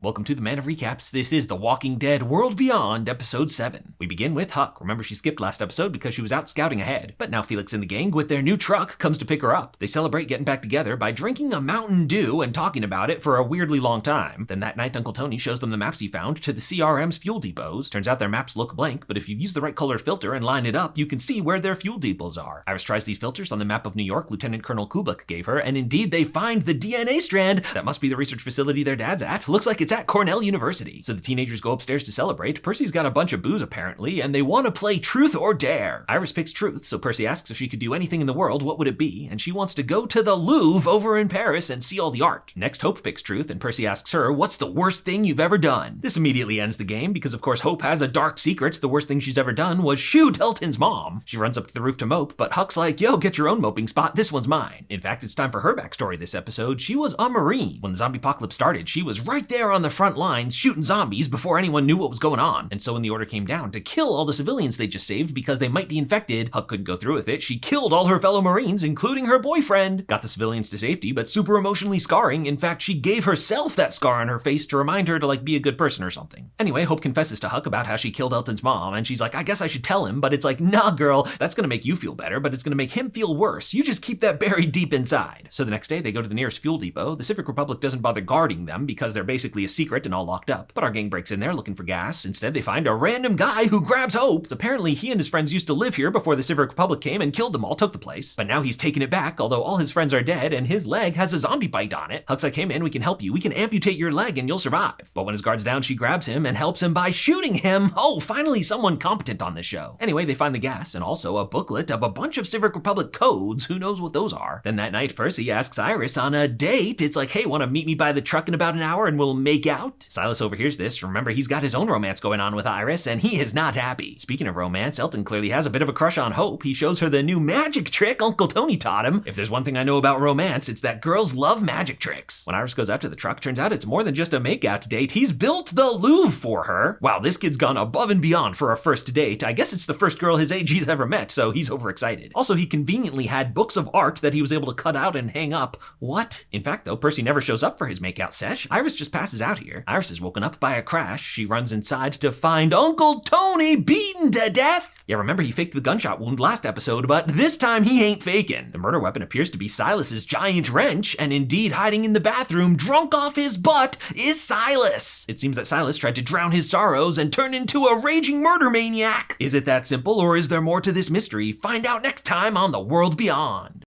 Welcome to the Man of Recaps. This is The Walking Dead World Beyond, Episode 7. We begin with Huck. Remember, she skipped last episode because she was out scouting ahead. But now Felix and the gang, with their new truck, comes to pick her up. They celebrate getting back together by drinking a Mountain Dew and talking about it for a weirdly long time. Then that night, Uncle Tony shows them the maps he found to the CRM's fuel depots. Turns out their maps look blank, but if you use the right color filter and line it up, you can see where their fuel depots are. Iris tries these filters on the map of New York Lieutenant Colonel Kubik gave her, and indeed they find the DNA strand. That must be the research facility their dad's at. Looks like it's at Cornell University. So the teenagers go upstairs to celebrate. Percy's got a bunch of booze apparently, and they want to play Truth or Dare. Iris picks Truth, so Percy asks if she could do anything in the world, what would it be? And she wants to go to the Louvre over in Paris and see all the art. Next, Hope picks Truth, and Percy asks her, what's the worst thing you've ever done? This immediately ends the game, because of course Hope has a dark secret. The worst thing she's ever done was shoot Elton's mom. She runs up to the roof to mope, but Huck's like, yo, get your own moping spot, this one's mine. In fact, it's time for her backstory this episode. She was a Marine. When the zombie apocalypse started, she was right there on the front lines shooting zombies before anyone knew what was going on. And so when the order came down to kill all the civilians they just saved because they might be infected, Huck couldn't go through with it. She killed all her fellow Marines, including her boyfriend. Got the civilians to safety, but super emotionally scarring. In fact, she gave herself that scar on her face to remind her to be a good person or something. Anyway, Hope confesses to Huck about how she killed Elton's mom, and she's like, I guess I should tell him, but it's like, nah girl, that's gonna make you feel better, but it's gonna make him feel worse. You just keep that buried deep inside. So the next day they go to the nearest fuel depot. The Civic Republic doesn't bother guarding them because they're basically a secret and all locked up, but our gang breaks in there looking for gas. Instead, they find a random guy who grabs Hope. Apparently, he and his friends used to live here before the Civic Republic came and killed them all, took the place. But now he's taken it back, although all his friends are dead, and his leg has a zombie bite on it. Huck's like, hey man, we can help you. We can amputate your leg and you'll survive. But when his guard's down, she grabs him and helps him by shooting him. Oh, finally someone competent on this show. Anyway, they find the gas and also a booklet of a bunch of Civic Republic codes. Who knows what those are? Then that night, Percy asks Iris on a date. It's like, hey, wanna meet me by the truck in about an hour and we'll make out? Silas overhears this. Remember, he's got his own romance going on with Iris, and he is not happy. Speaking of romance, Elton clearly has a bit of a crush on Hope. He shows her the new magic trick Uncle Tony taught him. If there's one thing I know about romance, it's that girls love magic tricks. When Iris goes out to the truck, turns out it's more than just a makeout date. He's built the Louvre for her. Wow, this kid's gone above and beyond for a first date. I guess it's the first girl his age he's ever met, so he's overexcited. Also, he conveniently had books of art that he was able to cut out and hang up. What? In fact, though, Percy never shows up for his makeout sesh. Iris just passes out here. Iris is woken up by a crash. She runs inside to find Uncle Tony beaten to death. Yeah, remember he faked the gunshot wound last episode, but this time he ain't faking. The murder weapon appears to be Silas's giant wrench, and indeed hiding in the bathroom, drunk off his butt, is Silas. It seems that Silas tried to drown his sorrows and turn into a raging murder maniac. Is it that simple, or is there more to this mystery? Find out next time on The World Beyond.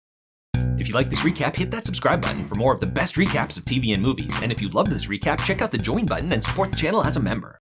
If you like this recap, hit that subscribe button for more of the best recaps of TV and movies. And if you loved this recap, check out the join button and support the channel as a member.